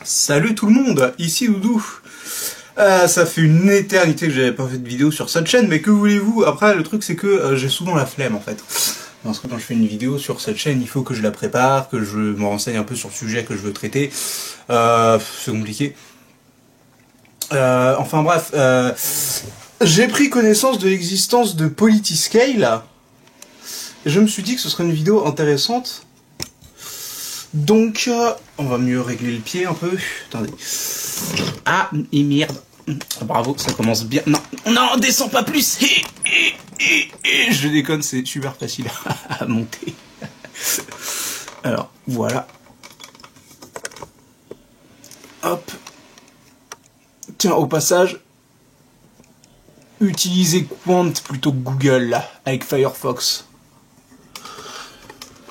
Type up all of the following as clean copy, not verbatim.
Salut tout le monde, ici Doudou. Ça fait une éternité que j'avais pas fait de vidéo sur cette chaîne, mais que voulez-vous? Après, le truc c'est que j'ai souvent la flemme en fait. Parce que quand je fais une vidéo sur cette chaîne, il faut que je la prépare, que je me renseigne un peu sur le sujet que je veux traiter. C'est compliqué. Enfin bref, j'ai pris connaissance de l'existence de Politiscale. Et je me suis dit que ce serait une vidéo intéressante. Donc, on va mieux régler le pied un peu. Attendez. Ah, et merde. Bravo, ça commence bien. Non, non, descends pas plus. Je déconne, c'est super facile à monter. Alors, voilà. Hop. Tiens, au passage, utilisez Quant plutôt que Google, là, avec Firefox.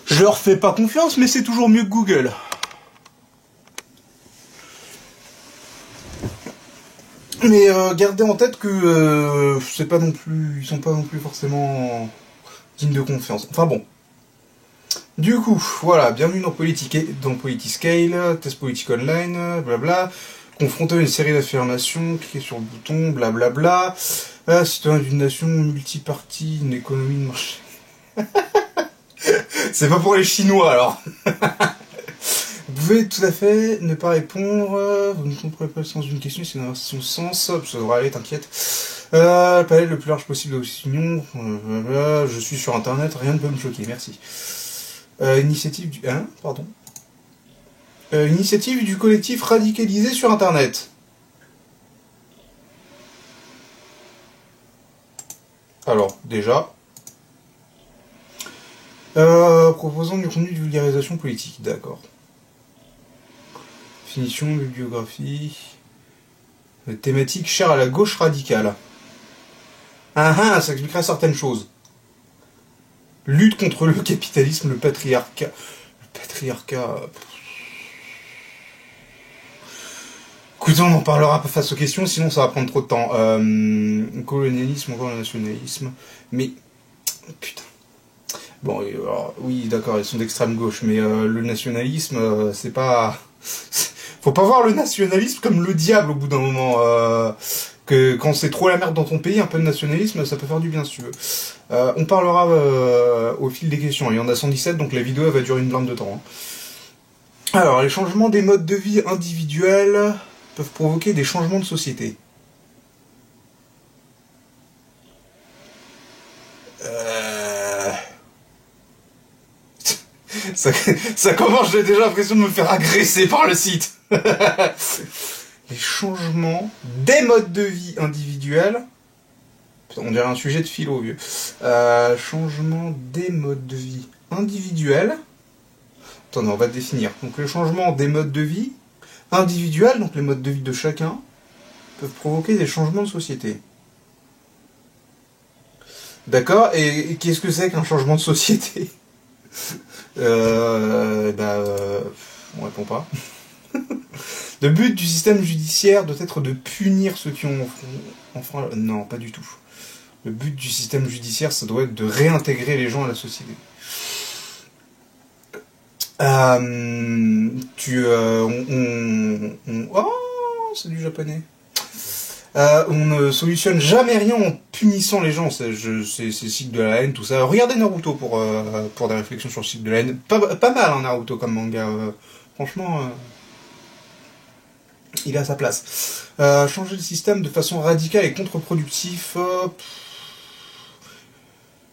Je leur fais pas confiance, mais c'est toujours mieux que Google. Mais gardez en tête que c'est pas non plus, ils sont pas non plus forcément dignes de confiance. Enfin bon. Du coup, voilà, bienvenue dans Politiscale, test politique online, blabla. Confronté à une série d'affirmations, cliquez sur le bouton, blablabla. Citoyen d'une nation multipartie, une économie de marché. C'est pas pour les Chinois alors. Vous pouvez tout à fait ne pas répondre, vous ne comprenez pas le sens d'une question, c'est dans son sens, ça devrait aller, t'inquiète. Le palais le plus large possible d'opinion, je suis sur internet, rien ne peut me choquer, merci. Initiative du... Hein, pardon. Initiative du collectif radicalisé sur internet. Alors, déjà... proposant du contenu de vulgarisation politique, d'accord. Définition, bibliographie... Thématique chère à la gauche radicale. Ah, ça expliquerait certaines choses. Lutte contre le capitalisme, le patriarcat... Le patriarcat... Écoutez, on en parlera pas face aux questions, sinon ça va prendre trop de temps. Colonialisme, encore le nationalisme... Mais... Putain... Bon, alors, oui, d'accord, ils sont d'extrême gauche, mais le nationalisme, c'est pas... Faut pas voir le nationalisme comme le diable au bout d'un moment. Que quand c'est trop la merde dans ton pays, un peu de nationalisme, ça peut faire du bien si tu veux. On parlera au fil des questions. Il y en a 117, donc la vidéo elle va durer une blinde de temps. Hein. Alors, les changements des modes de vie individuels peuvent provoquer des changements de société. Ça commence, j'ai déjà l'impression de me faire agresser par le site. Les changements des modes de vie individuels. On dirait un sujet de philo, vieux. Changement des modes de vie individuels. Attendez, on va définir. Donc le changement des modes de vie individuels, donc les modes de vie de chacun, peuvent provoquer des changements de société. D'accord, et qu'est-ce que c'est qu'un changement de société? On répond pas. Le but du système judiciaire doit être de punir ceux qui ont enfreint... Non, pas du tout. Le but du système judiciaire, ça doit être de réintégrer les gens à la société. Oh, c'est du japonais. On ne solutionne jamais rien en punissant les gens, c'est le cycle de la haine, tout ça. Regardez Naruto pour des réflexions sur le cycle de la haine. Pas mal, hein, Naruto comme manga. Franchement, il a sa place. Changer le système de façon radicale et contre-productif.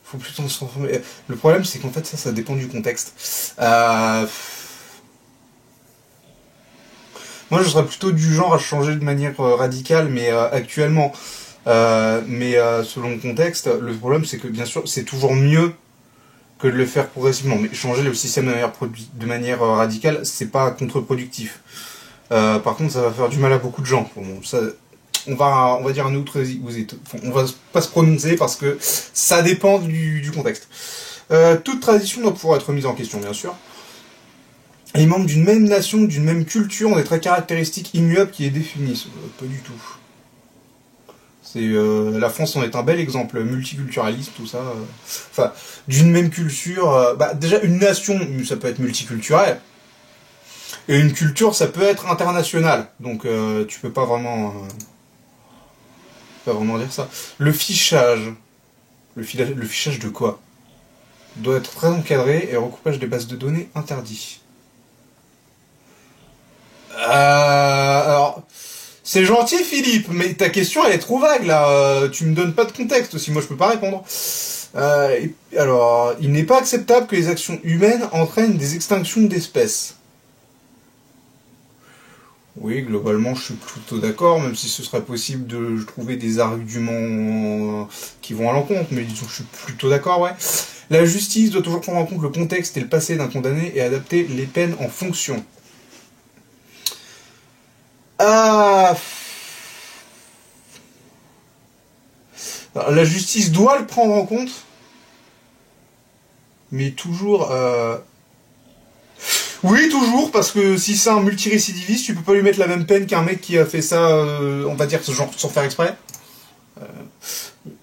Faut plutôt se transformer. Le problème, c'est qu'en fait, ça dépend du contexte. Moi, je serais plutôt du genre à changer de manière radicale, mais actuellement, selon le contexte, le problème, c'est que, bien sûr, c'est toujours mieux que de le faire progressivement. Mais changer le système de manière radicale, c'est pas contre-productif. Par contre, ça va faire du mal à beaucoup de gens. Bon, ça, on va dire un autre, on va pas se prononcer parce que ça dépend du contexte. Toute tradition doit pouvoir être mise en question, bien sûr. Les membres d'une même nation, d'une même culture ont des traits caractéristiques immuables qui les définissent. Pas du tout. La France en est un bel exemple, multiculturalisme, tout ça. Enfin, d'une même culture. Déjà, une nation, ça peut être multiculturel. Et une culture, ça peut être international. Donc tu peux pas vraiment dire ça. Le fichage. Le fichage de quoi? Doit être très encadré et le recoupage des bases de données interdit. Alors, c'est gentil Philippe, mais ta question elle est trop vague là. Tu me donnes pas de contexte aussi, moi je peux pas répondre. Alors, il n'est pas acceptable que les actions humaines entraînent des extinctions d'espèces. Oui, globalement, je suis plutôt d'accord, même si ce serait possible de trouver des arguments qui vont à l'encontre, mais disons que je suis plutôt d'accord, ouais. La justice doit toujours prendre en compte le contexte et le passé d'un condamné et adapter les peines en fonction. Alors, la justice doit le prendre en compte, mais toujours... Oui, toujours, parce que si c'est un multirécidiviste, tu peux pas lui mettre la même peine qu'un mec qui a fait ça, on va dire, ce genre sans faire exprès.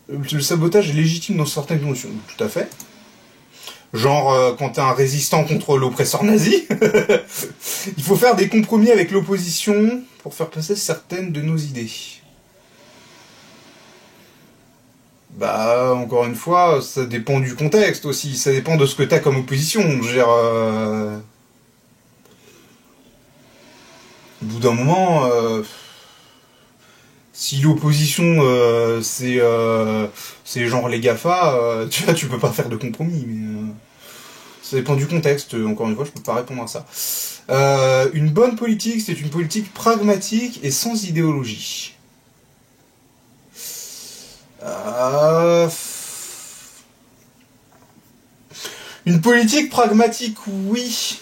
Le sabotage est légitime dans certaines conditions, tout à fait. Genre, quand t'es un résistant contre l'oppresseur nazi, il faut faire des compromis avec l'opposition pour faire passer certaines de nos idées. Bah, encore une fois, ça dépend du contexte aussi, ça dépend de ce que t'as comme opposition. Je veux dire, au bout d'un moment, si l'opposition c'est genre les GAFA, tu vois, tu peux pas faire de compromis. Mais ça dépend du contexte. Encore une fois, je peux pas répondre à ça. Une bonne politique, c'est une politique pragmatique et sans idéologie. Une politique pragmatique, oui.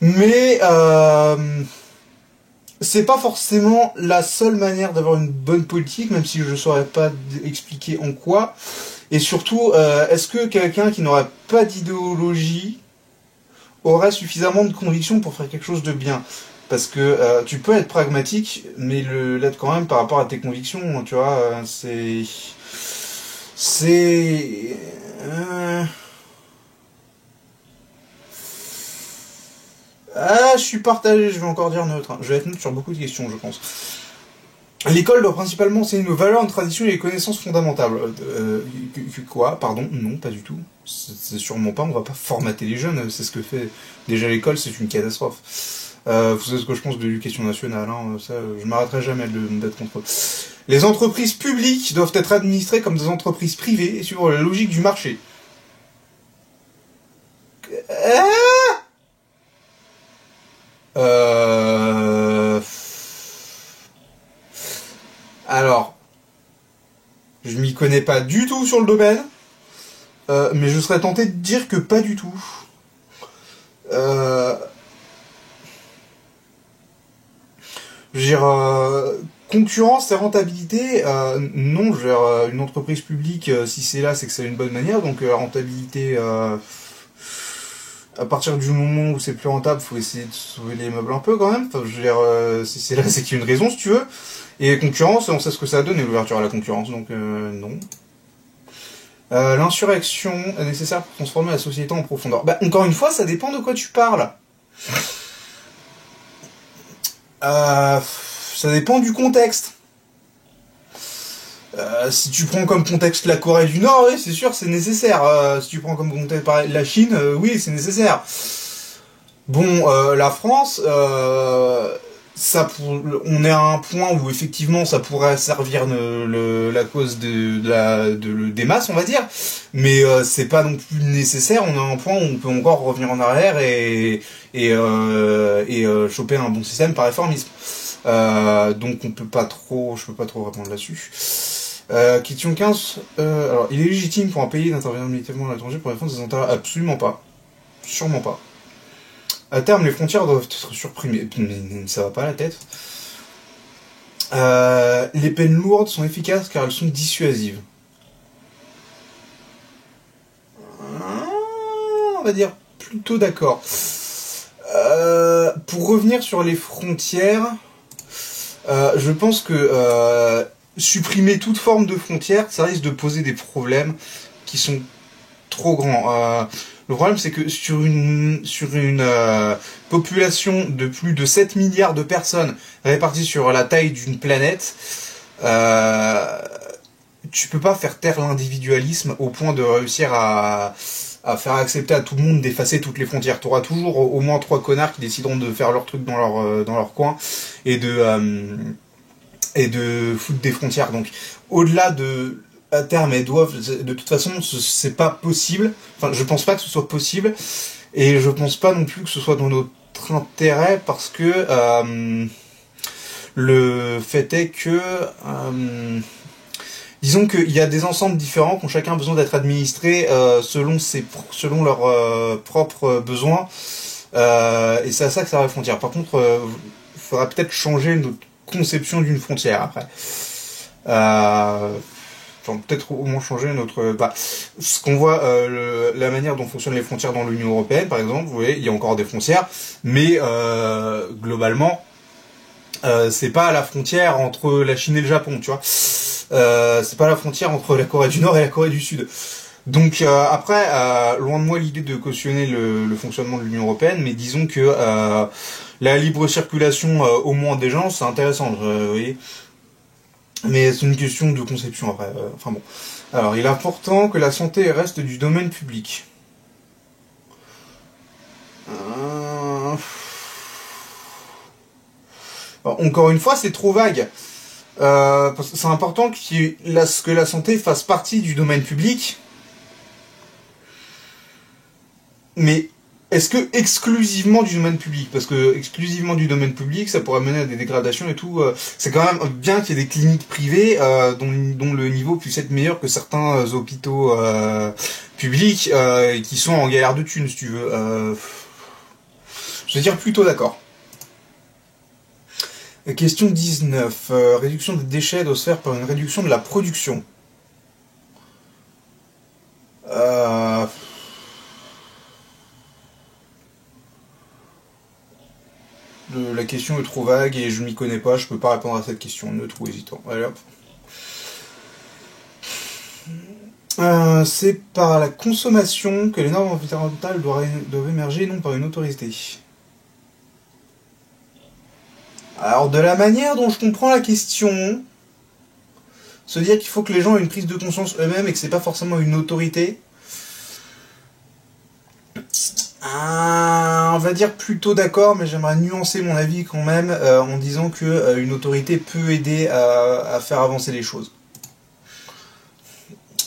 Mais c'est pas forcément la seule manière d'avoir une bonne politique, même si je ne saurais pas expliquer en quoi. Et surtout, est-ce que quelqu'un qui n'aurait pas d'idéologie aurait suffisamment de conviction pour faire quelque chose de bien? Parce que tu peux être pragmatique, mais l'être quand même par rapport à tes convictions, tu vois, je suis partagé, je vais encore dire neutre. Je vais être neutre sur beaucoup de questions, je pense. L'école doit principalement enseigner nos valeurs, nos traditions et les connaissances fondamentales. Quoi? Pardon? Non, pas du tout. C'est sûrement pas, on va pas formater les jeunes, c'est ce que fait déjà l'école, c'est une catastrophe. Vous savez ce que je pense de l'éducation nationale, hein, ça, je m'arrêterai jamais de me battre contre eux. Les entreprises publiques doivent être administrées comme des entreprises privées et suivre la logique du marché. Alors, je m'y connais pas du tout sur le domaine, mais je serais tenté de dire que pas du tout. Je veux dire, concurrence et rentabilité, non, je veux dire, une entreprise publique, si c'est là, c'est que c'est une bonne manière, donc rentabilité, à partir du moment où c'est plus rentable, faut essayer de sauver les meubles un peu quand même, enfin, je veux dire, si c'est là, c'est qu'il y a une raison, si tu veux. Et concurrence, on sait ce que ça donne, et l'ouverture à la concurrence, donc non. L'insurrection est nécessaire pour transformer la société en profondeur. Bah, encore une fois, ça dépend de quoi tu parles. Ça dépend du contexte. Si tu prends comme contexte la Corée du Nord, oui, c'est sûr, c'est nécessaire. Si tu prends comme contexte la Chine, oui, c'est nécessaire. Bon, la France, on est à un point où effectivement ça pourrait servir la cause des masses, on va dire, mais c'est pas non plus nécessaire. On est à un point où on peut encore revenir en arrière et choper un bon système par réformisme. Donc je peux pas trop répondre là-dessus. Question 15. Alors, il est légitime pour un pays d'intervenir militairement à l'étranger pour défendre ses intérêts? Absolument pas. Sûrement pas. À terme, les frontières doivent être supprimées. Mais ça va pas à la tête. Les peines lourdes sont efficaces car elles sont dissuasives. On va dire plutôt d'accord. Pour revenir sur les frontières, je pense que supprimer toute forme de frontière, ça risque de poser des problèmes qui sont trop grands. Le problème, c'est que sur une population de plus de 7 milliards de personnes réparties sur la taille d'une planète, tu peux pas faire taire l'individualisme au point de réussir à faire accepter à tout le monde d'effacer toutes les frontières. Tu auras toujours au moins 3 connards qui décideront de faire leur truc dans leur coin et de foutre des frontières. Donc, au-delà de... à terme, elles doivent... De toute façon, c'est pas possible. Enfin, je pense pas que ce soit possible. Et je pense pas non plus que ce soit dans notre intérêt parce que le fait est que... disons qu'il y a des ensembles différents qui ont chacun besoin d'être administrés selon leurs propres besoins. Et c'est à ça que sert la frontière. Par contre, il faudra peut-être changer notre conception d'une frontière après. Enfin, peut-être au moins changer notre... ce qu'on voit, la manière dont fonctionnent les frontières dans l'Union Européenne, par exemple, vous voyez, il y a encore des frontières, mais globalement, c'est pas la frontière entre la Chine et le Japon, tu vois. C'est pas la frontière entre la Corée du Nord et la Corée du Sud. Donc après, loin de moi l'idée de cautionner le fonctionnement de l'Union Européenne, mais disons que la libre circulation au moins des gens, c'est intéressant, vous voyez. Mais c'est une question de conception après. Enfin bon. Alors, il est important que la santé reste du domaine public. Alors, encore une fois, c'est trop vague. C'est important que la santé fasse partie du domaine public. Mais est-ce que exclusivement du domaine public? Parce que exclusivement du domaine public, ça pourrait mener à des dégradations et tout. C'est quand même bien qu'il y ait des cliniques privées dont le niveau puisse être meilleur que certains hôpitaux publics qui sont en galère de thunes, si tu veux. Je veux dire plutôt d'accord. Question 19. Réduction des déchets doit se faire par une réduction de la production. La question est trop vague et je m'y connais pas, je peux pas répondre à cette question, neutre ou hésitant. Allez hop. C'est par la consommation que les normes environnementales doivent émerger, non par une autorité. Alors, de la manière dont je comprends la question, se dire qu'il faut que les gens aient une prise de conscience eux-mêmes et que c'est pas forcément une autorité, on va dire plutôt d'accord, mais j'aimerais nuancer mon avis quand même en disant que une autorité peut aider à faire avancer les choses.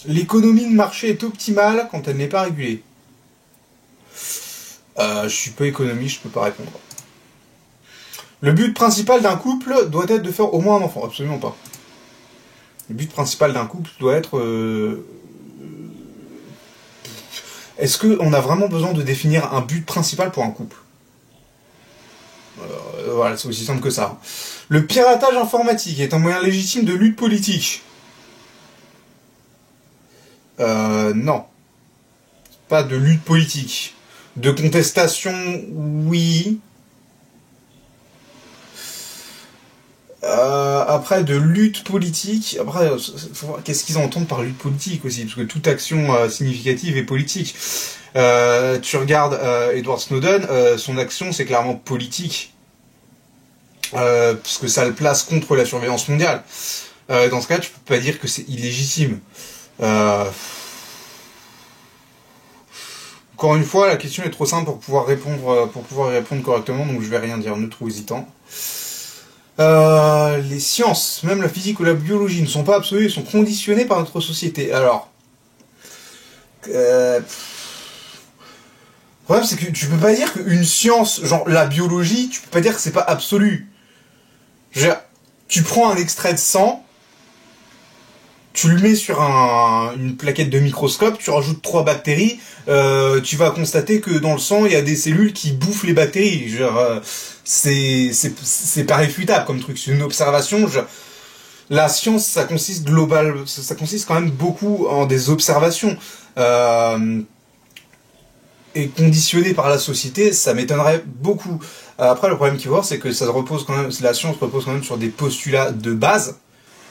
L'économie de marché est optimale quand elle n'est pas régulée. Je suis pas économiste, je peux pas répondre. Le but principal d'un couple doit être de faire au moins un enfant. Absolument pas. Le but principal d'un couple doit être... Est-ce qu'on a vraiment besoin de définir un but principal pour un couple? Voilà, c'est aussi simple que ça. Le piratage informatique est un moyen légitime de lutte politique. Non. Pas de lutte politique. De contestation, oui. Après, de lutte politique, après, faut voir qu'est-ce qu'ils entendent par lutte politique aussi, parce que toute action significative est politique. Tu regardes Edward Snowden, son action c'est clairement politique, parce que ça le place contre la surveillance mondiale. Dans ce cas, tu peux pas dire que c'est illégitime. Encore une fois, la question est trop simple pour pouvoir y répondre correctement, donc je vais rien dire, neutre ou hésitant. Les sciences, même la physique ou la biologie, ne sont pas absolues, elles sont conditionnées par notre société. Alors, le problème c'est que tu peux pas dire qu'une science, genre la biologie, tu peux pas dire que c'est pas absolu. Tu prends un extrait de sang, tu le mets sur une plaquette de microscope, tu rajoutes 3 bactéries, tu vas constater que dans le sang, il y a des cellules qui bouffent les bactéries. C'est pas réfutable comme truc, c'est une observation. La science, ça consiste quand même beaucoup en des observations. Et conditionné par la société, ça m'étonnerait beaucoup. Après, le problème qu'il faut voir, c'est que la science repose quand même sur des postulats de base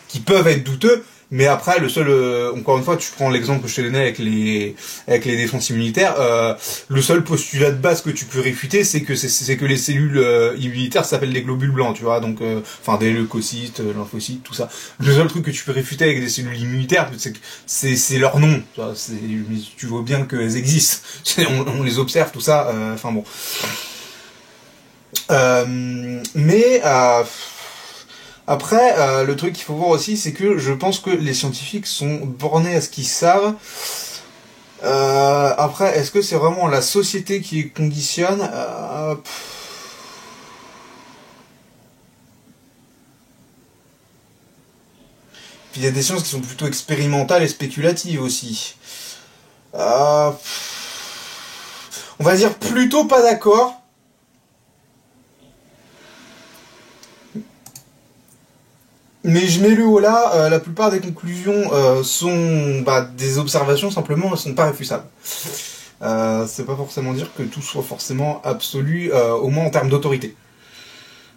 qui peuvent être douteux, Mais après, le seul, encore une fois, tu prends l'exemple que je t'ai donné avec les défenses immunitaires, le seul postulat de base que tu peux réfuter, c'est que les cellules immunitaires s'appellent des globules blancs, tu vois, donc, enfin, des leucocytes, lymphocytes, tout ça. Le seul truc que tu peux réfuter avec des cellules immunitaires, c'est que c'est leur nom, tu vois, tu vois bien qu'elles existent. On les observe, tout ça, enfin bon. Mais après, le truc qu'il faut voir aussi, c'est que je pense que les scientifiques sont bornés à ce qu'ils savent. Après, est-ce que c'est vraiment la société qui les conditionne? Puis il y a des sciences qui sont plutôt expérimentales et spéculatives aussi. On va dire plutôt pas d'accord. Mais je mets le haut là, la plupart des conclusions sont des observations, simplement, elles sont pas réfusables. C'est pas forcément dire que tout soit forcément absolu, au moins en termes d'autorité.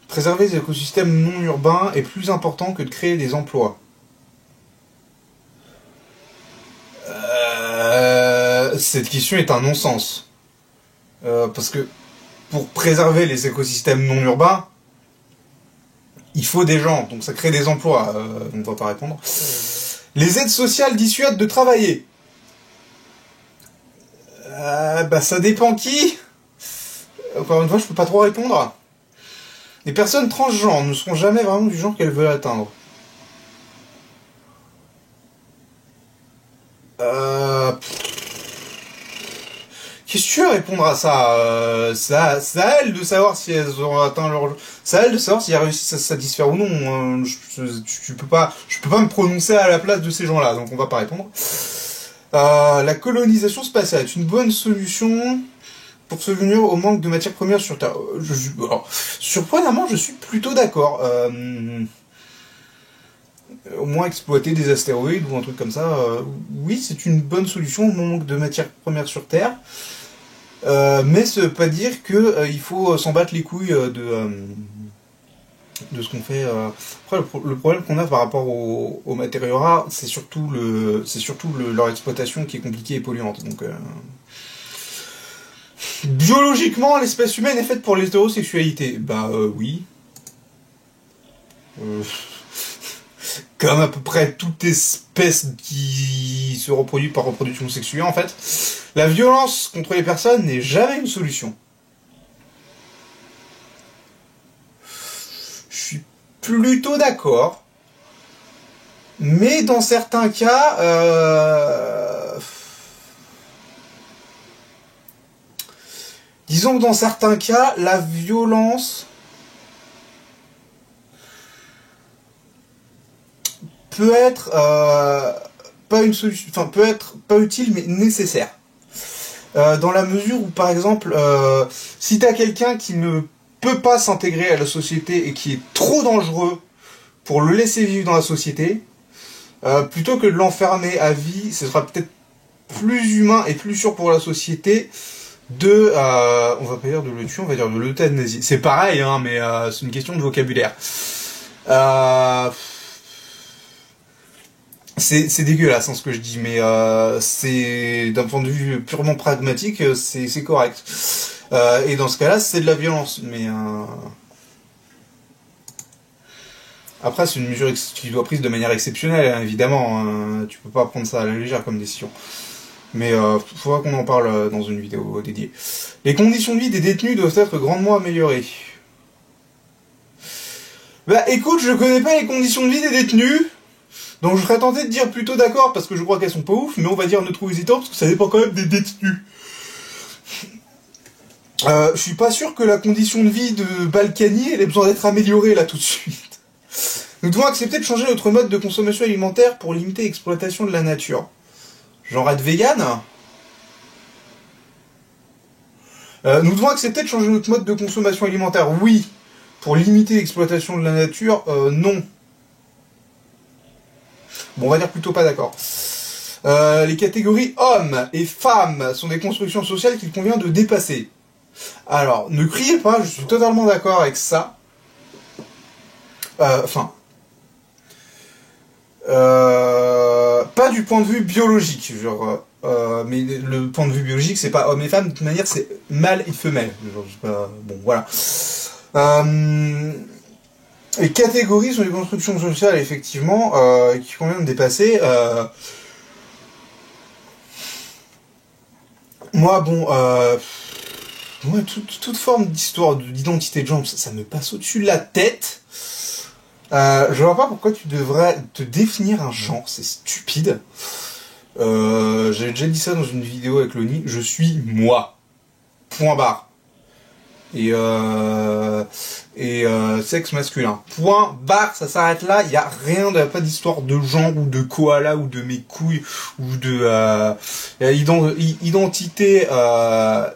Préserver les écosystèmes non urbains est plus important que de créer des emplois. Cette question est un non-sens. Parce que pour préserver les écosystèmes non urbains, il faut des gens, donc ça crée des emplois, on ne va pas répondre. Les aides sociales dissuadent de travailler. Ça dépend qui. Encore une fois, je peux pas trop répondre. Les personnes transgenres ne seront jamais vraiment du genre qu'elles veulent atteindre. Qu'est-ce que tu veux répondre à ça? C'est à elles de savoir si elles auront atteint leur... C'est à elles de savoir si elles réussissent à se satisfaire ou non. Je peux pas me prononcer à la place de ces gens-là, donc on va pas répondre. La colonisation spatiale est une bonne solution pour subvenir au manque de matières premières sur Terre. Surprenamment, je suis plutôt d'accord. Au moins exploiter des astéroïdes ou un truc comme ça. Oui, c'est une bonne solution au manque de matières premières sur Terre. Mais ça veut pas dire que il faut s'en battre les couilles de ce qu'on fait. Après, le problème qu'on a par rapport aux matériaux rares, c'est surtout leur exploitation qui est compliquée et polluante. Donc, biologiquement, l'espèce humaine est faite pour l'hétérosexualité. Oui. Comme à peu près toute espèce qui se reproduit par reproduction sexuelle, en fait. La violence contre les personnes n'est jamais une solution. Je suis plutôt d'accord. Mais dans certains cas... disons que dans certains cas, la violence... peut être pas une solution, enfin peut être pas utile mais nécessaire. Dans la mesure où par exemple, si t'as quelqu'un qui ne peut pas s'intégrer à la société et qui est trop dangereux pour le laisser vivre dans la société, plutôt que de l'enfermer à vie, ce sera peut-être plus humain et plus sûr pour la société de, on va pas dire de le tuer, on va dire de l'euthanasie. C'est pareil, hein, mais c'est une question de vocabulaire. C'est dégueulasse, hein, ce que je dis, mais c'est d'un point de vue purement pragmatique, c'est correct. Et dans ce cas-là, c'est de la violence, mais après, c'est une mesure qui doit être prise de manière exceptionnelle, hein, évidemment. Tu peux pas prendre ça à la légère comme décision. Mais faudra qu'on en parle dans une vidéo dédiée. Les conditions de vie des détenus doivent être grandement améliorées. Écoute, je connais pas les conditions de vie des détenus. Donc je serais tenté de dire plutôt d'accord parce que je crois qu'elles sont pas ouf, mais on va dire neutre hésitant parce que ça dépend quand même des détenus. Je suis pas sûr que la condition de vie de Balkany elle ait besoin d'être améliorée là tout de suite. Nous devons accepter de changer notre mode de consommation alimentaire pour limiter l'exploitation de la nature. Genre être vegan. Nous devons accepter de changer notre mode de consommation alimentaire, oui. Pour limiter l'exploitation de la nature, non. Bon, on va dire plutôt pas d'accord. Les catégories hommes et femmes sont des constructions sociales qu'il convient de dépasser. Alors, ne criez pas, je suis totalement d'accord avec ça. Pas du point de vue biologique, genre. Mais le point de vue biologique, c'est pas homme et femme, de toute manière, c'est mâle et femelle. Genre, bon, voilà. Les catégories sont des constructions sociales, effectivement, qui conviennent de dépasser. Moi, bon, moi, toute forme d'histoire d'identité de genre, ça me passe au-dessus de la tête. Je vois pas pourquoi tu devrais te définir un genre, c'est stupide. J'ai déjà dit ça dans une vidéo avec Loni, je suis moi. Point barre. Et sexe masculin. Point barre, ça s'arrête là, il y a rien, pas d'histoire de genre ou de koala ou de mes couilles ou de identité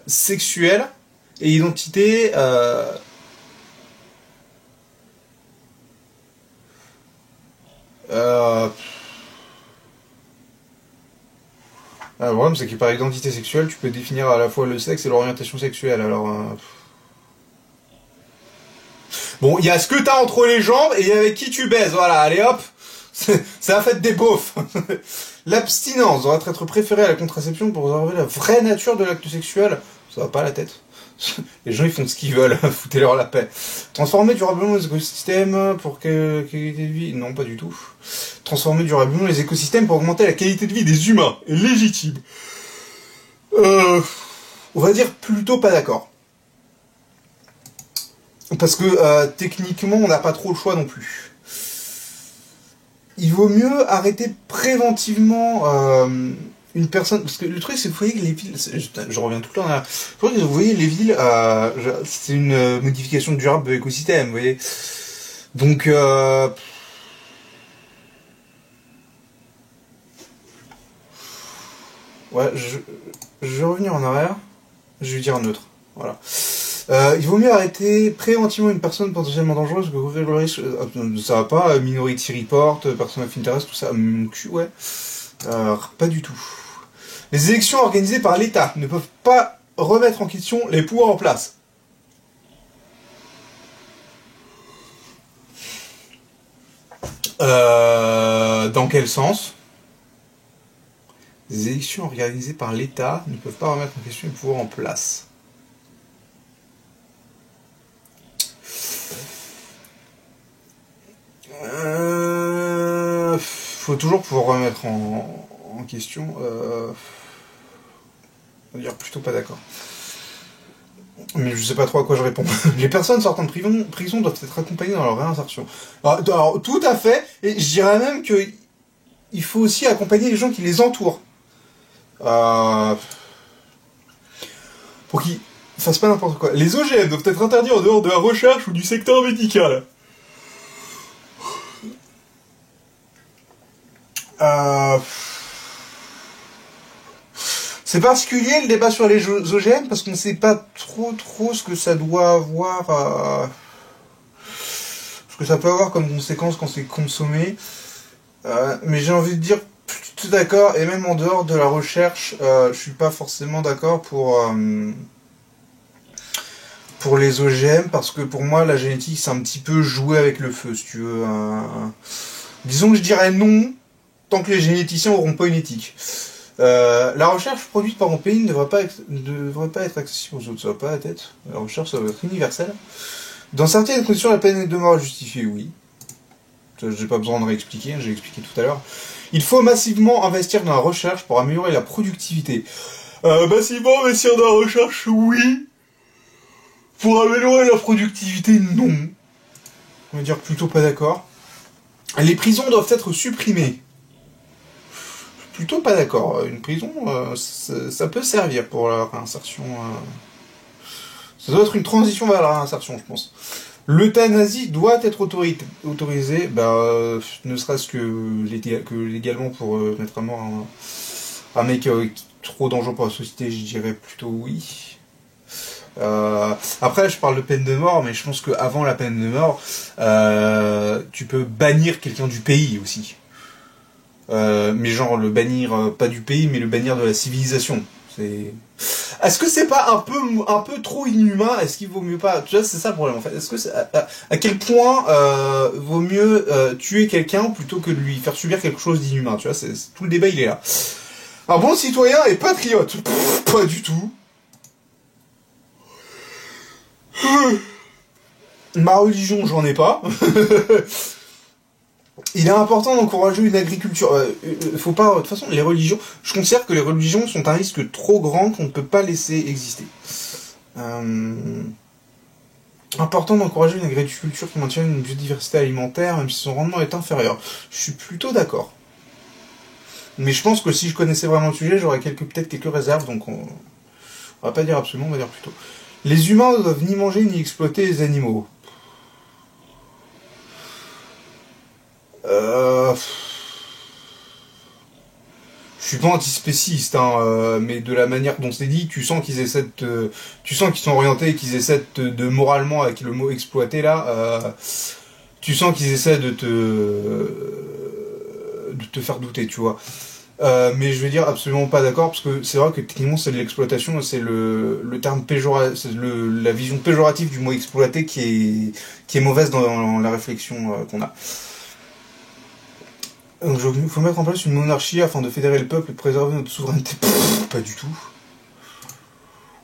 sexuelle et identité le problème, c'est que par identité sexuelle, tu peux définir à la fois le sexe et l'orientation sexuelle. Alors, bon, il y a ce que t'as entre les jambes et avec qui tu baises. Voilà, allez hop, c'est la fête des beaufs. L'abstinence doit être préférée à la contraception pour observer la vraie nature de l'acte sexuel. Ça va pas à la tête. Les gens, ils font ce qu'ils veulent. Foutez-leur la paix. Transformer durablement les écosystèmes pour qualité de vie. Non, pas du tout. Transformer durablement les écosystèmes pour augmenter la qualité de vie des humains. Légitime. On va dire plutôt pas d'accord. Parce que techniquement, on n'a pas trop le choix non plus. Il vaut mieux arrêter préventivement une personne, parce que le truc c'est que vous voyez que les villes, je reviens tout le temps là, vous voyez les villes, c'est une modification durable de l'écosystème, vous voyez. Donc ouais, je vais revenir en arrière, je vais dire neutre, voilà. Il vaut mieux arrêter préventivement une personne potentiellement dangereuse que couvrir le risque. Ça va pas, Minority Report, Person of Interest, tout ça, ouais. Pas du tout. Les élections organisées par l'État ne peuvent pas remettre en question les pouvoirs en place. Dans quel sens? Les élections organisées par l'État ne peuvent pas remettre en question les pouvoirs en place. Faut toujours pouvoir remettre en question. On va dire plutôt pas d'accord. Mais je sais pas trop à quoi je réponds. Les personnes sortant de prison doivent être accompagnées dans leur réinsertion. Alors tout à fait, et je dirais même que il faut aussi accompagner les gens qui les entourent. Pour qu'ils fassent pas n'importe quoi. Les OGM doivent être interdits en dehors de la recherche ou du secteur médical. C'est particulier le débat sur les OGM parce qu'on ne sait pas trop ce que ça doit avoir, ce que ça peut avoir comme conséquence quand c'est consommé. Mais j'ai envie de dire tout d'accord, et même en dehors de la recherche, je suis pas forcément d'accord pour les OGM parce que pour moi la génétique c'est un petit peu jouer avec le feu si tu veux. Disons que je dirais non tant que les généticiens n'auront pas une éthique. La recherche produite par mon pays ne devrait pas être accessible aux autres, ça va pas à la tête. La recherche, ça doit être universelle. Dans certaines conditions, la peine de mort est justifiée, oui. J'ai pas besoin de réexpliquer, j'ai expliqué tout à l'heure. Il faut massivement investir dans la recherche pour améliorer la productivité. Massivement investir dans la recherche, oui. Pour améliorer la productivité, non. On va dire plutôt pas d'accord. Les prisons doivent être supprimées. Plutôt pas d'accord. Une prison, ça peut servir pour la réinsertion. Ça doit être une transition vers la réinsertion, je pense. L'euthanasie doit être autorisée, ne serait-ce que légalement pour mettre à mort un mec trop dangereux pour la société, je dirais plutôt oui. Après, je parle de peine de mort, mais je pense qu'avant la peine de mort, tu peux bannir quelqu'un du pays aussi. Mais genre le bannir, pas du pays, mais le bannir de la civilisation. c'est... Est-ce que c'est pas un peu trop inhumain? Est-ce qu'il vaut mieux pas... Tu vois, c'est ça le problème, en fait. Est-ce que c'est... À quel point vaut mieux tuer quelqu'un plutôt que de lui faire subir quelque chose d'inhumain? Tu vois, tout le débat, il est là. Un bon citoyen et patriote. Pff, pas du tout. Ma religion, j'en ai pas. Il est important d'encourager une agriculture. Faut pas. De toute façon, les religions. Je considère que les religions sont un risque trop grand qu'on ne peut pas laisser exister. Important d'encourager une agriculture qui maintient une biodiversité alimentaire, même si son rendement est inférieur. Je suis plutôt d'accord. Mais je pense que si je connaissais vraiment le sujet, j'aurais peut-être quelques réserves, donc on va pas dire absolument, on va dire plutôt. Les humains ne doivent ni manger ni exploiter les animaux. Je suis pas antispéciste, hein, mais de la manière dont c'est dit, tu sens qu'ils essaient tu sens qu'ils sont orientés, qu'ils essaient de moralement, avec le mot exploiter là, tu sens qu'ils essaient de te faire douter, tu vois. Mais je veux dire absolument pas d'accord, parce que c'est vrai que techniquement c'est de l'exploitation, c'est le terme péjoratif, c'est la vision péjorative du mot exploiter qui est mauvaise dans la réflexion qu'on a. Donc, il faut mettre en place une monarchie afin de fédérer le peuple et de préserver notre souveraineté. Pff, pas du tout.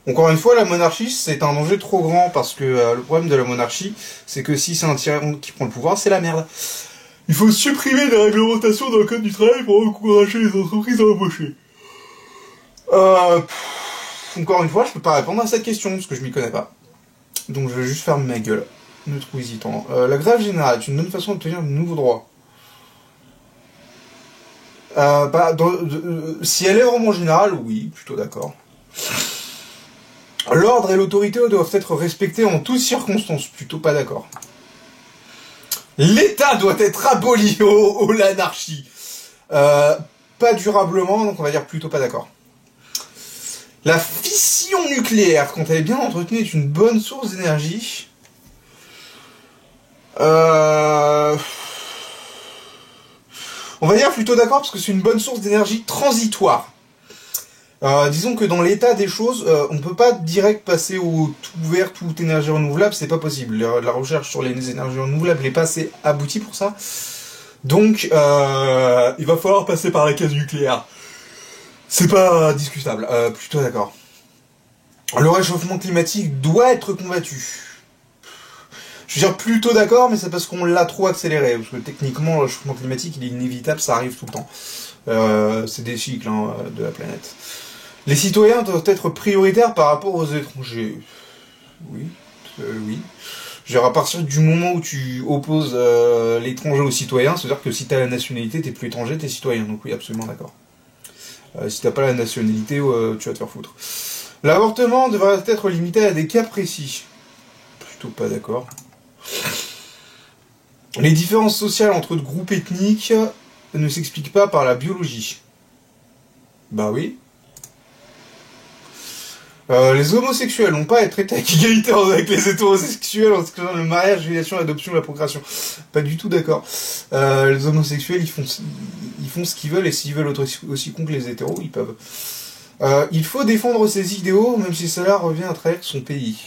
Encore une fois, la monarchie, c'est un danger trop grand, parce que le problème de la monarchie, c'est que si c'est un tyran qui prend le pouvoir, c'est la merde. Il faut supprimer les réglementations dans le code du travail pour encourager les entreprises à embaucher. Encore une fois, je peux pas répondre à cette question, parce que je m'y connais pas. Donc je vais juste fermer ma gueule. Ne trop hésitant. La grève générale est une bonne façon d'obtenir de nouveaux droits. Si elle est vraiment générale, oui, plutôt d'accord. L'ordre et l'autorité doivent être respectés en toutes circonstances, plutôt pas d'accord. L'État doit être aboli, l'anarchie. Pas durablement, donc on va dire plutôt pas d'accord. La fission nucléaire, quand elle est bien entretenue, est une bonne source d'énergie. On va dire plutôt d'accord parce que c'est une bonne source d'énergie transitoire. Disons que dans l'état des choses, on ne peut pas direct passer au tout vert, toute énergie renouvelable, c'est pas possible. La recherche sur les énergies renouvelables n'est pas assez aboutie pour ça. Donc, il va falloir passer par la case nucléaire. C'est pas discutable, plutôt d'accord. Le réchauffement climatique doit être combattu. Je veux dire plutôt d'accord, mais c'est parce qu'on l'a trop accéléré. Parce que techniquement, le réchauffement climatique, il est inévitable, ça arrive tout le temps. C'est des cycles de la planète. Les citoyens doivent être prioritaires par rapport aux étrangers. Oui, oui. Je veux dire, à partir du moment où tu opposes l'étranger aux citoyens, c'est-à-dire que si t'as la nationalité, t'es plus étranger, t'es citoyen. Donc oui, absolument d'accord. Si t'as pas la nationalité, tu vas te faire foutre. L'avortement devrait être limité à des cas précis. Plutôt pas d'accord. Les différences sociales entre groupes ethniques ne s'expliquent pas par la biologie. Bah oui. Les homosexuels n'ont pas à être traités avec égalité avec les hétérosexuels en ce qui concerne le mariage, l'éducation, l'adoption, la procréation. Pas du tout d'accord. Les homosexuels, ils font ce qu'ils veulent, et s'ils veulent aussi con que les hétéros, ils peuvent. Il faut défendre ses idéaux, même si cela revient à trahir son pays.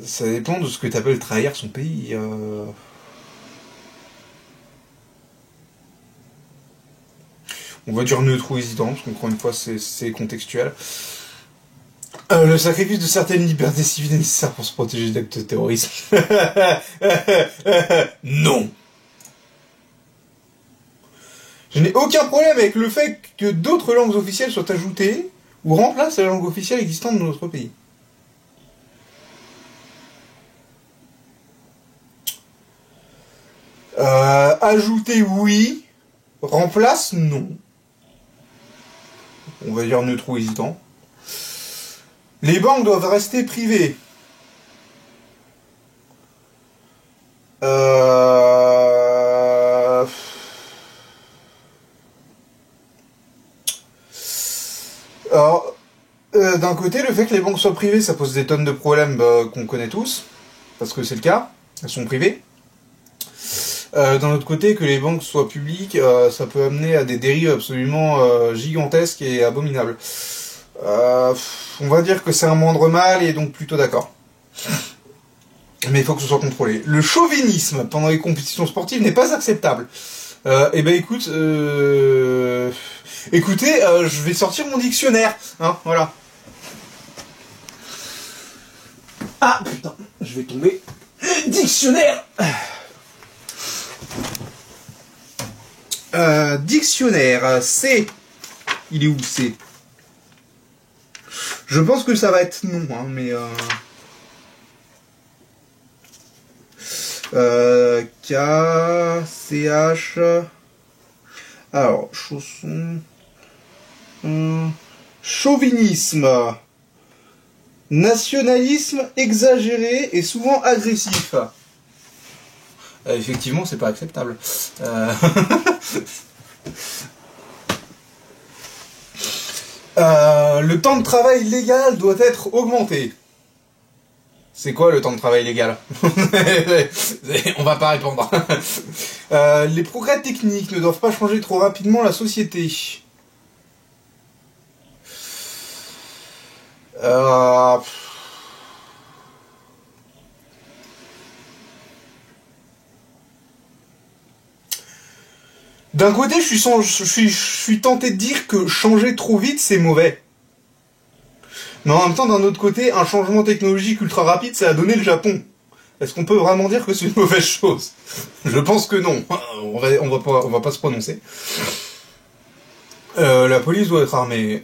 Ça dépend de ce que tu appelles trahir son pays. On va dire neutre ou hésitant, parce qu'encore une fois, c'est contextuel. Le sacrifice de certaines libertés civiles est nécessaire pour se protéger d'actes de terrorisme. Non. Je n'ai aucun problème avec le fait que d'autres langues officielles soient ajoutées ou remplacent la langue officielle existante de notre pays. Ajouter oui, remplace non. On va dire neutre ou hésitant. Les banques doivent rester privées. Alors, d'un côté, le fait que les banques soient privées, ça pose des tonnes de problèmes qu'on connaît tous. parce que c'est le cas, elles sont privées. D'un autre côté, que les banques soient publiques, ça peut amener à des dérives absolument gigantesques et abominables. On va dire que c'est un moindre mal et donc plutôt d'accord. Mais il faut que ce soit contrôlé. Le chauvinisme pendant les compétitions sportives n'est pas acceptable. Eh ben écoute, écoutez, je vais sortir mon dictionnaire, hein, voilà. Ah putain, je vais tomber. Dictionnaire. Dictionnaire, C. Il est où C? Je pense que ça va être non, hein, mais K, CH. Alors, chausson. Chauvinisme. Nationalisme exagéré et souvent agressif. Effectivement, c'est pas acceptable. Le temps de travail légal doit être augmenté. C'est quoi le temps de travail légal? On va pas répondre. Les progrès techniques ne doivent pas changer trop rapidement la société. D'un côté, je suis tenté de dire que changer trop vite, c'est mauvais. Mais en même temps, d'un autre côté, un changement technologique ultra rapide, ça a donné le Japon. Est-ce qu'on peut vraiment dire que c'est une mauvaise chose? Je pense que non. On va pas se prononcer. La police doit être armée.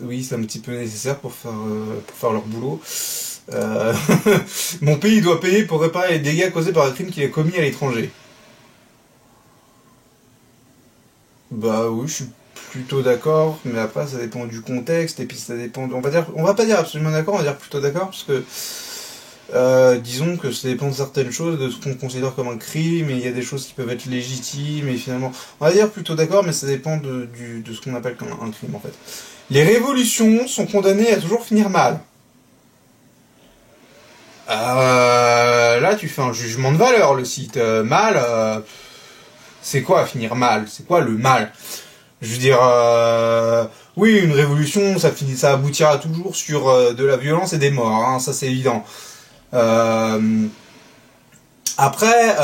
Oui, c'est un petit peu nécessaire pour faire leur boulot. Mon pays doit payer pour réparer les dégâts causés par un crime qu'il a commis à l'étranger. Bah oui, je suis plutôt d'accord, mais après ça dépend du contexte, et puis ça dépend... On va pas dire absolument d'accord, on va dire plutôt d'accord, parce que disons que ça dépend de certaines choses, de ce qu'on considère comme un crime, et il y a des choses qui peuvent être légitimes, et finalement... On va dire plutôt d'accord, mais ça dépend de ce qu'on appelle comme un crime, en fait. Les révolutions sont condamnées à toujours finir mal. Là, tu fais un jugement de valeur, le site. Mal... C'est quoi finir mal? C'est quoi le mal? Je veux dire, oui, une révolution, ça aboutira toujours sur de la violence et des morts, hein, ça c'est évident. Après,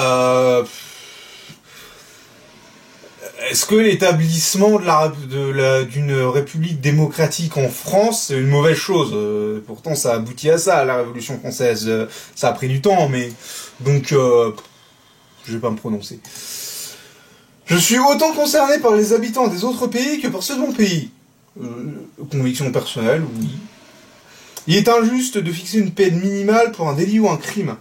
est-ce que l'établissement d'une république démocratique en France, c'est une mauvaise chose? Pourtant, ça aboutit à ça, la Révolution française. Ça a pris du temps, mais... Donc, je vais pas me prononcer. Je suis autant concerné par les habitants des autres pays que par ceux de mon pays. Conviction personnelle, oui. Il est injuste de fixer une peine minimale pour un délit ou un crime.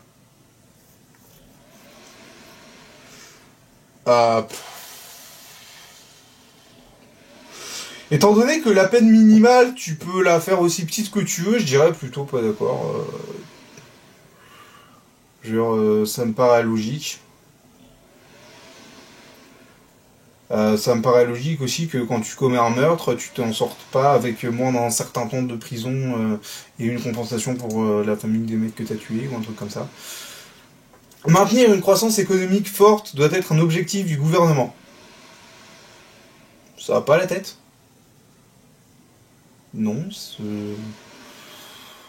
Étant donné que la peine minimale, tu peux la faire aussi petite que tu veux, je dirais plutôt pas d'accord. Ça me paraît logique. Ça me paraît logique aussi que quand tu commets un meurtre, tu t'en sortes pas avec moins d'un certain temps de prison et une compensation pour la famille des mecs que t'as tués ou un truc comme ça. Maintenir une croissance économique forte doit être un objectif du gouvernement. Ça va pas la tête? Non,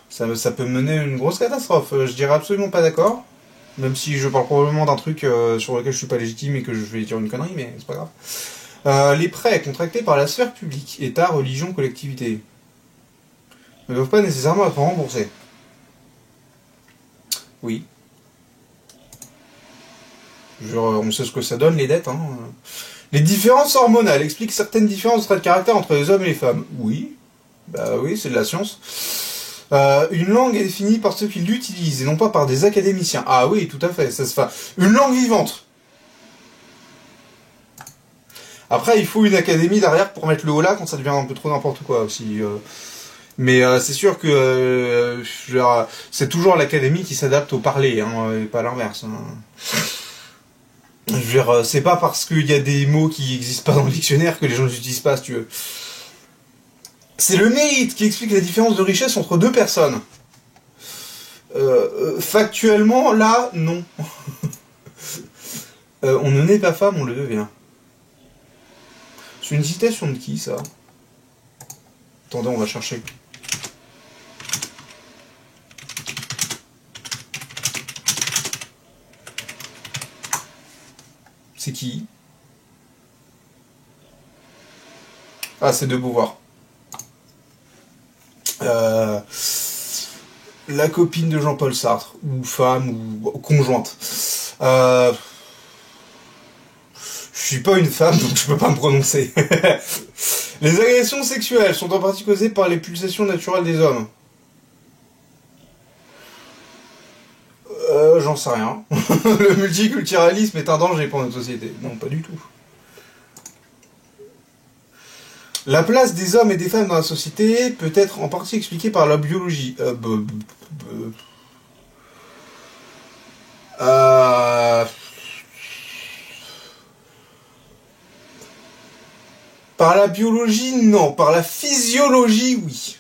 ça peut mener à une grosse catastrophe. Je dirais absolument pas d'accord. Même si je parle probablement d'un truc sur lequel je suis pas légitime et que je vais dire une connerie, mais c'est pas grave. Les prêts contractés par la sphère publique, État, religion, collectivité, ne doivent pas nécessairement être remboursés. Oui. On sait ce que ça donne, les dettes. Hein. Les différences hormonales expliquent certaines différences de traits de caractère entre les hommes et les femmes. Oui. Bah oui, c'est de la science. Une langue est définie par ceux qui l'utilisent et non pas par des académiciens. Ah oui, tout à fait, ça se fait. Une langue vivante. Après, il faut une académie derrière pour mettre le haut là quand ça devient un peu trop n'importe quoi aussi. Mais c'est sûr que c'est toujours l'académie qui s'adapte au parler, hein, et pas l'inverse. Hein. Je veux dire, c'est pas parce qu'il y a des mots qui n'existent pas dans le dictionnaire que les gens ne les utilisent pas, si tu veux. C'est le mérite qui explique la différence de richesse entre deux personnes. Factuellement, là, non. On ne naît pas femme, on le devient. C'est une citation de qui, ça? Attendez, on va chercher. C'est qui? Ah, c'est de Beauvoir. La copine de Jean-Paul Sartre, ou femme, ou conjointe. Je suis pas une femme, donc je peux pas me prononcer. Les agressions sexuelles sont en partie causées par les pulsations naturelles des hommes. J'en sais rien. Le multiculturalisme est un danger pour notre société. Non, pas du tout. La place des hommes et des femmes dans la société peut être en partie expliquée par la biologie. Par la biologie, non. Par la physiologie, oui.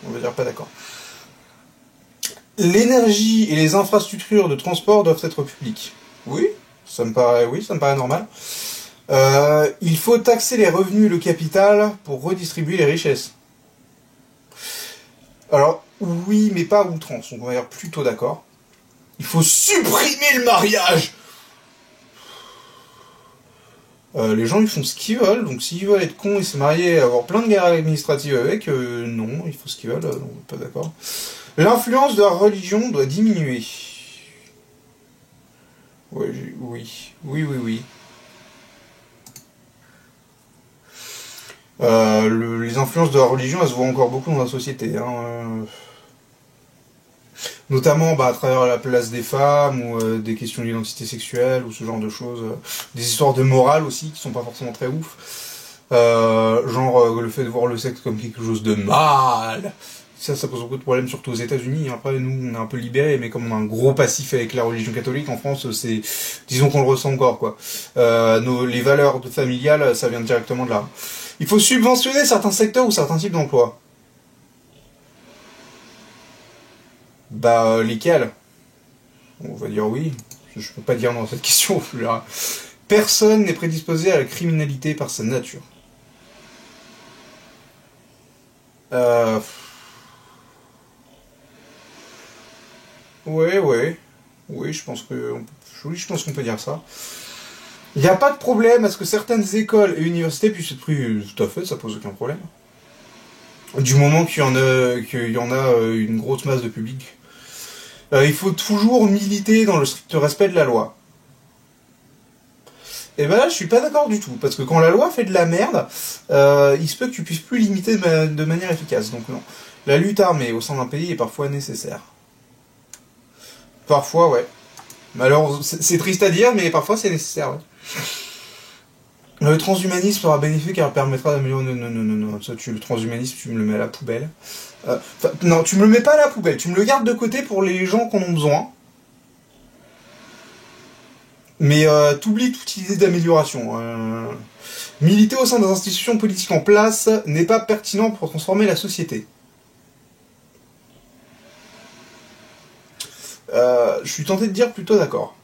On va dire pas d'accord. L'énergie et les infrastructures de transport doivent être publiques. Oui, ça me paraît normal. Il faut taxer les revenus et le capital pour redistribuer les richesses. Alors, oui, mais pas à outrance, on va dire plutôt d'accord. Il faut supprimer le mariage. Les gens, ils font ce qu'ils veulent, donc s'ils veulent être cons et se marier et avoir plein de guerres administratives avec, non, ils font ce qu'ils veulent, donc pas d'accord. L'influence de la religion doit diminuer. Oui. Les influences de la religion, elles se voient encore beaucoup dans la société. Notamment à travers la place des femmes, ou des questions d'identité sexuelle, ou ce genre de choses. Des histoires de morale aussi, qui sont pas forcément très ouf. Le fait de voir le sexe comme quelque chose de mal. Ça pose beaucoup de problèmes, surtout aux États-Unis. Après, nous, on est un peu libérés, mais comme on a un gros passif avec la religion catholique en France, disons qu'on le ressent encore, quoi. Les valeurs familiales, ça vient directement de là. Il faut subventionner certains secteurs ou certains types d'emplois. Lesquels? On va dire oui. Je peux pas dire non à cette question. Personne n'est prédisposé à la criminalité par sa nature. Oui, je pense qu'on peut dire ça. Il n'y a pas de problème à ce que certaines écoles et universités puissent être prises. Tout à fait, ça pose aucun problème. Du moment qu'il y en a une grosse masse de public. Il faut toujours militer dans le strict respect de la loi. Et là, je suis pas d'accord du tout, parce que quand la loi fait de la merde, il se peut que tu puisses plus limiter de manière efficace. Donc non. La lutte armée au sein d'un pays est parfois nécessaire. Parfois, ouais. Alors, c'est triste à dire, mais parfois c'est nécessaire, ouais. Le transhumanisme sera bénéfique car permettra d'améliorer... Non. Le transhumanisme, tu me le mets à la poubelle. Non, tu me le mets pas à la poubelle. Tu me le gardes de côté pour les gens qui en ont besoin. Mais t'oublies toute idée d'amélioration. Militer au sein des institutions politiques en place n'est pas pertinent pour transformer la société. Je suis tenté de dire plutôt d'accord.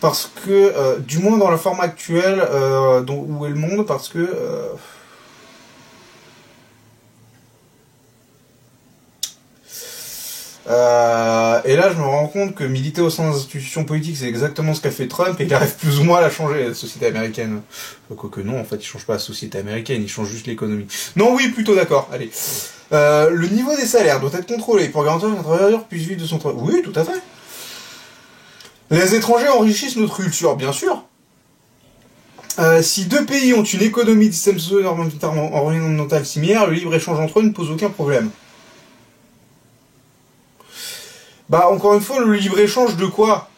Parce que, du moins dans la forme actuelle où est le monde, parce que... et là, je me rends compte que militer au sein des institutions politiques, c'est exactement ce qu'a fait Trump, et il arrive plus ou moins à la changer, la société américaine. Quoique non, en fait, il change pas la société américaine, il change juste l'économie. Non, oui, plutôt d'accord, allez. Le niveau des salaires doit être contrôlé pour garantir qu'un travailleur puisse vivre de son travail. Oui, tout à fait. Les étrangers enrichissent notre culture, bien sûr. Si deux pays ont une économie de système socio-environnemental similaire, le libre-échange entre eux ne pose aucun problème. Encore une fois, le libre-échange de quoi?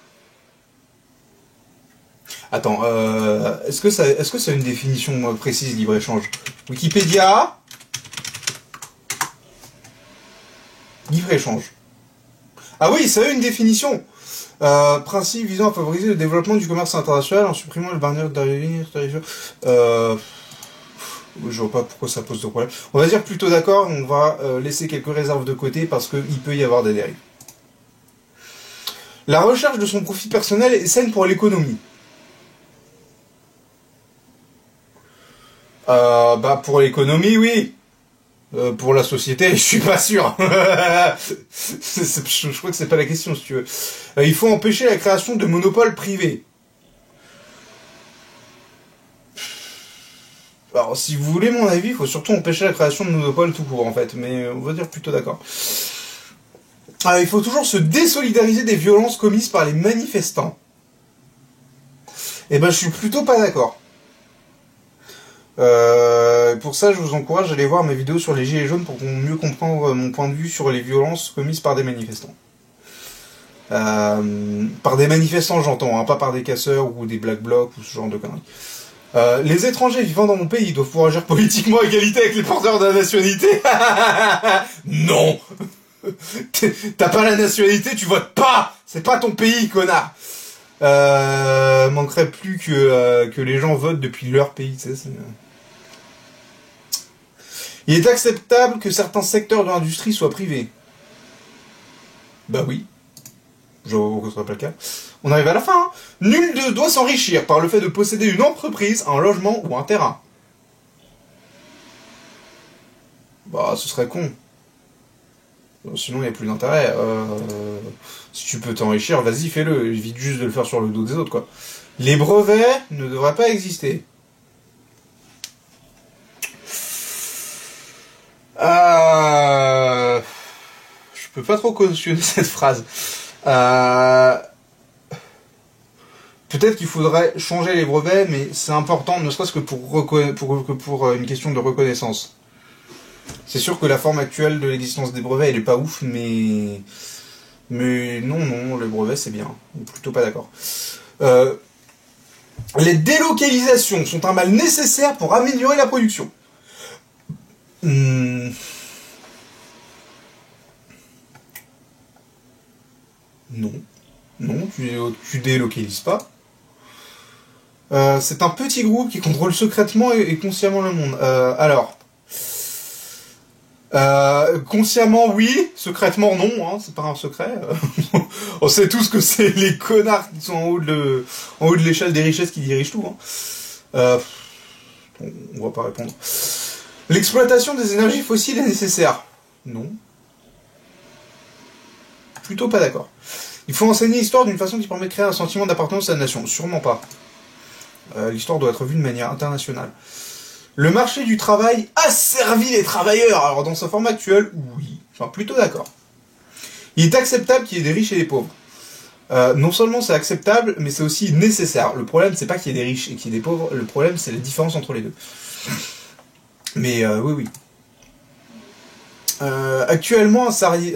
Attends, est-ce que ça a une définition précise, libre-échange? Wikipédia. Libre-échange. Ah oui, ça a une définition. Principe visant à favoriser le développement du commerce international en supprimant le barrière d'arrivée. Je vois pas pourquoi ça pose de problème. On va dire plutôt d'accord, on va laisser quelques réserves de côté parce qu'il peut y avoir des dérives. La recherche de son profit personnel est saine pour l'économie. Bah pour l'économie, oui. Pour la société, je suis pas sûr. Je crois que c'est pas la question, si tu veux. Il faut empêcher la création de monopoles privés. Alors, si vous voulez mon avis, il faut surtout empêcher la création de monopoles tout court, en fait. Mais on va dire plutôt d'accord. Il faut toujours se désolidariser des violences commises par les manifestants. Eh ben, je suis plutôt pas d'accord. Pour ça, je vous encourage à aller voir mes vidéos sur les gilets jaunes pour mieux comprendre mon point de vue sur les violences commises par des manifestants. Par des manifestants, j'entends, hein, pas par des casseurs ou des black blocs ou ce genre de conneries. Les étrangers vivant dans mon pays doivent pouvoir agir politiquement à égalité avec les porteurs de la nationalité. Non. T'as pas la nationalité, tu votes pas. C'est pas ton pays, connard. Manquerait plus que les gens votent depuis leur pays. Tu sais, il est acceptable que certains secteurs de l'industrie soient privés. Bah oui. Je vois que ce serait pas le cas. On arrive à la fin. Hein. Nul ne doit s'enrichir par le fait de posséder une entreprise, un logement ou un terrain. Bah, ce serait con. Sinon, il n'y a plus d'intérêt. Si tu peux t'enrichir, vas-y, fais-le. Évite juste de le faire sur le dos des autres, quoi. Les brevets ne devraient pas exister. Je peux pas trop cautionner cette phrase. Peut-être qu'il faudrait changer les brevets, mais c'est important, ne serait-ce que pour une question de reconnaissance. C'est sûr que la forme actuelle de l'existence des brevets, elle est pas ouf, mais non, les brevets c'est bien. Plutôt pas d'accord. Les délocalisations sont un mal nécessaire pour améliorer la production. Non, tu délocalises pas. C'est un petit groupe qui contrôle secrètement et consciemment le monde. Consciemment oui, secrètement non, hein, c'est pas un secret. On sait tous que c'est les connards qui sont en haut de l'échelle des richesses qui dirigent tout. Hein. On va pas répondre. L'exploitation des énergies fossiles est nécessaire. Non. Plutôt pas d'accord. Il faut enseigner l'histoire d'une façon qui permet de créer un sentiment d'appartenance à la nation. Sûrement pas. L'histoire doit être vue de manière internationale. Le marché du travail asservit les travailleurs. Alors dans ce format actuel, oui. Enfin, plutôt d'accord. Il est acceptable qu'il y ait des riches et des pauvres. Non seulement c'est acceptable, mais c'est aussi nécessaire. Le problème, c'est pas qu'il y ait des riches et qu'il y ait des pauvres. Le problème, c'est la différence entre les deux. Mais oui. Actuellement, un salarié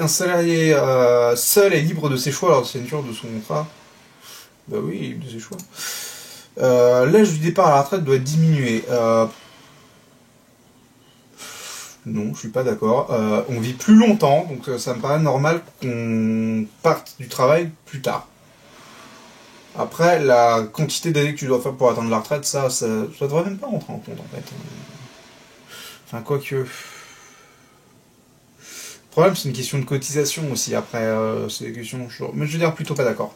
seul est libre de ses choix lors de la signature de son contrat. Bah oui, libre de ses choix. L'âge du départ à la retraite doit diminuer. Non, je suis pas d'accord. On vit plus longtemps, donc ça me paraît normal qu'on parte du travail plus tard. Après, la quantité d'années que tu dois faire pour atteindre la retraite, ça devrait même pas rentrer en compte en fait. Enfin, quoique... Le problème, c'est une question de cotisation aussi. Après, c'est une question... Mais je veux dire plutôt pas d'accord.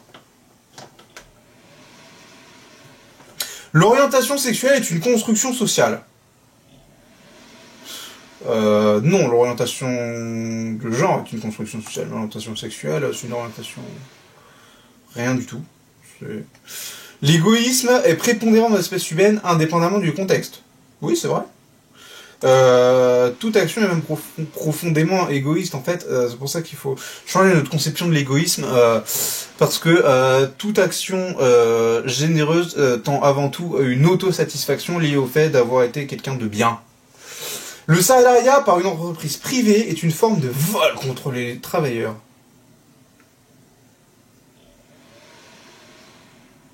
L'orientation sexuelle est une construction sociale. Non, l'orientation de genre est une construction sociale. L'orientation sexuelle, c'est une orientation... Rien du tout. L'égoïsme est prépondérant dans l'espèce humaine, indépendamment du contexte. Oui, c'est vrai. Toute action est même profondément égoïste, en fait. C'est pour ça qu'il faut changer notre conception de l'égoïsme, parce que toute action généreuse tend avant tout à une autosatisfaction liée au fait d'avoir été quelqu'un de bien. Le salariat par une entreprise privée est une forme de vol contre les travailleurs.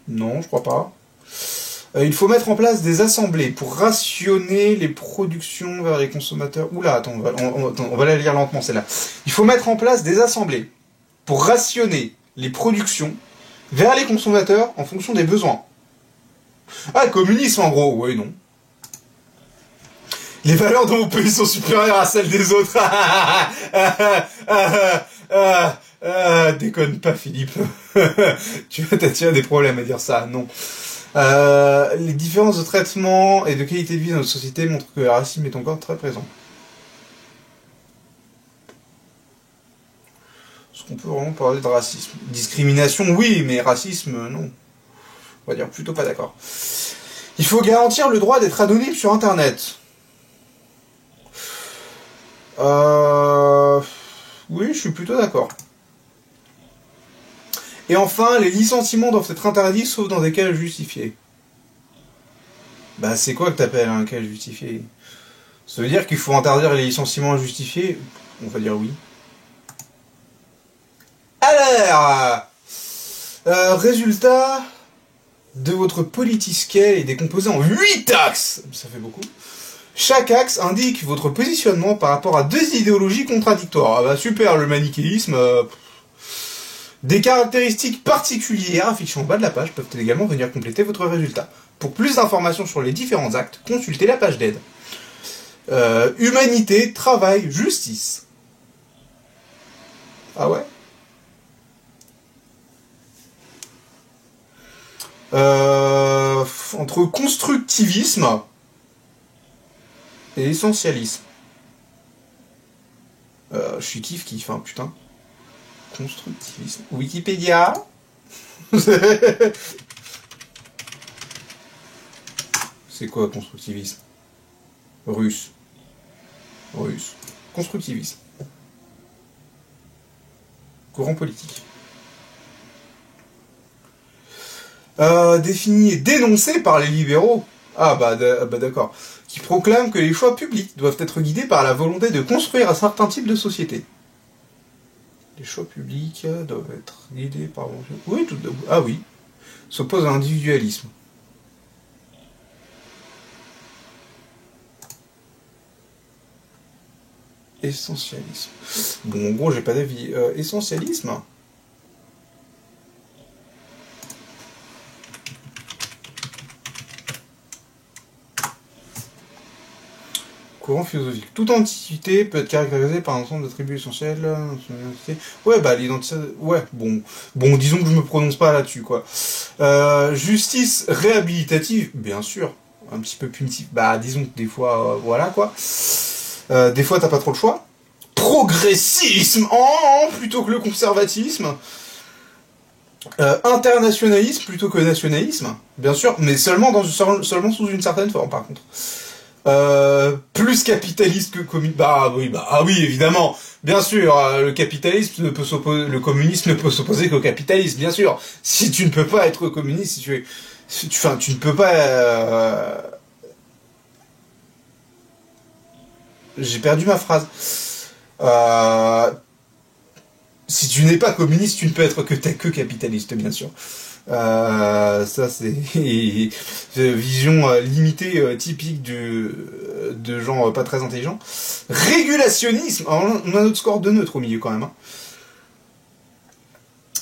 Non, je crois pas. Il faut mettre en place des assemblées pour rationner les productions vers les consommateurs. Oula, attends, on va la lire lentement celle-là. Il faut mettre en place des assemblées pour rationner les productions vers les consommateurs en fonction des besoins. Ah, communisme en gros, oui, non. Les valeurs de mon pays sont supérieures à celles des autres. Déconne pas, Philippe. Tu vas t'attirer des problèmes à dire ça, non. Les différences de traitement et de qualité de vie dans notre société montrent que le racisme est encore très présent. Est-ce qu'on peut vraiment parler de racisme? Discrimination, oui, mais racisme, non. On va dire plutôt pas d'accord. Il faut garantir le droit d'être anonyme sur Internet. Oui, je suis plutôt d'accord. Et enfin, les licenciements doivent être interdits sauf dans des cas justifiés. Bah, c'est quoi que t'appelles un cas justifié? Ça veut dire qu'il faut interdire les licenciements injustifiés? On va dire oui. Alors, résultat de votre politiscale est décomposé en 8 axes. Ça fait beaucoup. Chaque axe indique votre positionnement par rapport à 2 idéologies contradictoires. Ah bah super, le manichéisme. Des caractéristiques particulières affichées en bas de la page peuvent également venir compléter votre résultat. Pour plus d'informations sur les différents actes, consultez la page d'aide. Humanité, travail, justice. Ah ouais? Entre constructivisme et essentialisme. Je suis kiff, hein, putain. Constructivisme. Wikipédia. C'est quoi constructivisme? Russe. Constructivisme. Courant politique. Défini et dénoncé par les libéraux. Ah bah d'accord. Qui proclament que les choix publics doivent être guidés par la volonté de construire un certain type de société. Les choix publics doivent être guidés par... Oui, tout de... Ah oui. S'oppose à l'individualisme. Essentialisme. Bon, en gros, j'ai pas d'avis. Essentialisme. Courant philosophique. Toute entité peut être caractérisée par un ensemble d'attributs essentiels. Ouais, bah l'identité... Ouais, bon, disons que je me prononce pas là-dessus, quoi. Justice réhabilitative, bien sûr. Un petit peu punitive. Bah, disons que des fois, voilà, quoi. Des fois, t'as pas trop le choix. Progressisme, plutôt que le conservatisme. Internationalisme plutôt que nationalisme, bien sûr, mais seulement sous une certaine forme, par contre. Plus capitaliste que communiste. Ah oui, évidemment. Bien sûr, le communisme ne peut s'opposer qu'au capitalisme, bien sûr. Si tu ne peux pas être communiste, tu ne peux pas... J'ai perdu ma phrase. Si tu n'es pas communiste, tu ne peux être que capitaliste, bien sûr. Ça c'est vision limitée typique de gens pas très intelligents. Régulationnisme. Alors, on a notre score de neutre au milieu quand même.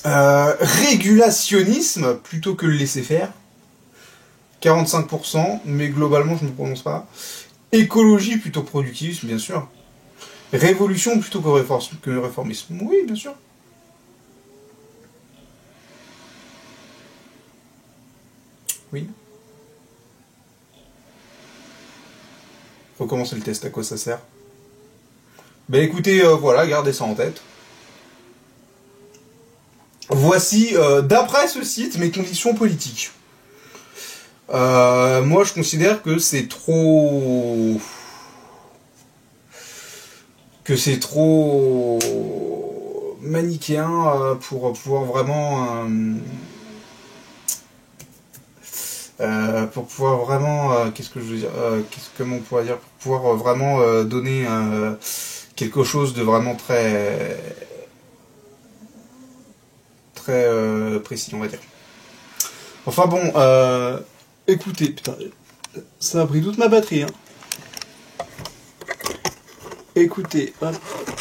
Régulationnisme plutôt que le laisser faire. 45%, mais globalement je ne me prononce pas. Écologie plutôt que productivisme, bien sûr. Révolution plutôt que réformisme. Oui, bien sûr. Oui. Recommencer le test, à quoi ça sert? Ben écoutez, voilà, gardez ça en tête. Voici, d'après ce site, mes convictions politiques. Moi, je considère que c'est trop... manichéen pour pouvoir vraiment... qu'est-ce que je veux dire, comment on pourrait dire, pour pouvoir vraiment donner quelque chose de vraiment très précis, on va dire. Enfin bon, écoutez, putain, ça a pris toute ma batterie, hein. Écoutez, hop,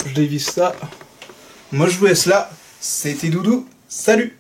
je dévisse ça. Moi je vous laisse là, c'était Doudou, salut!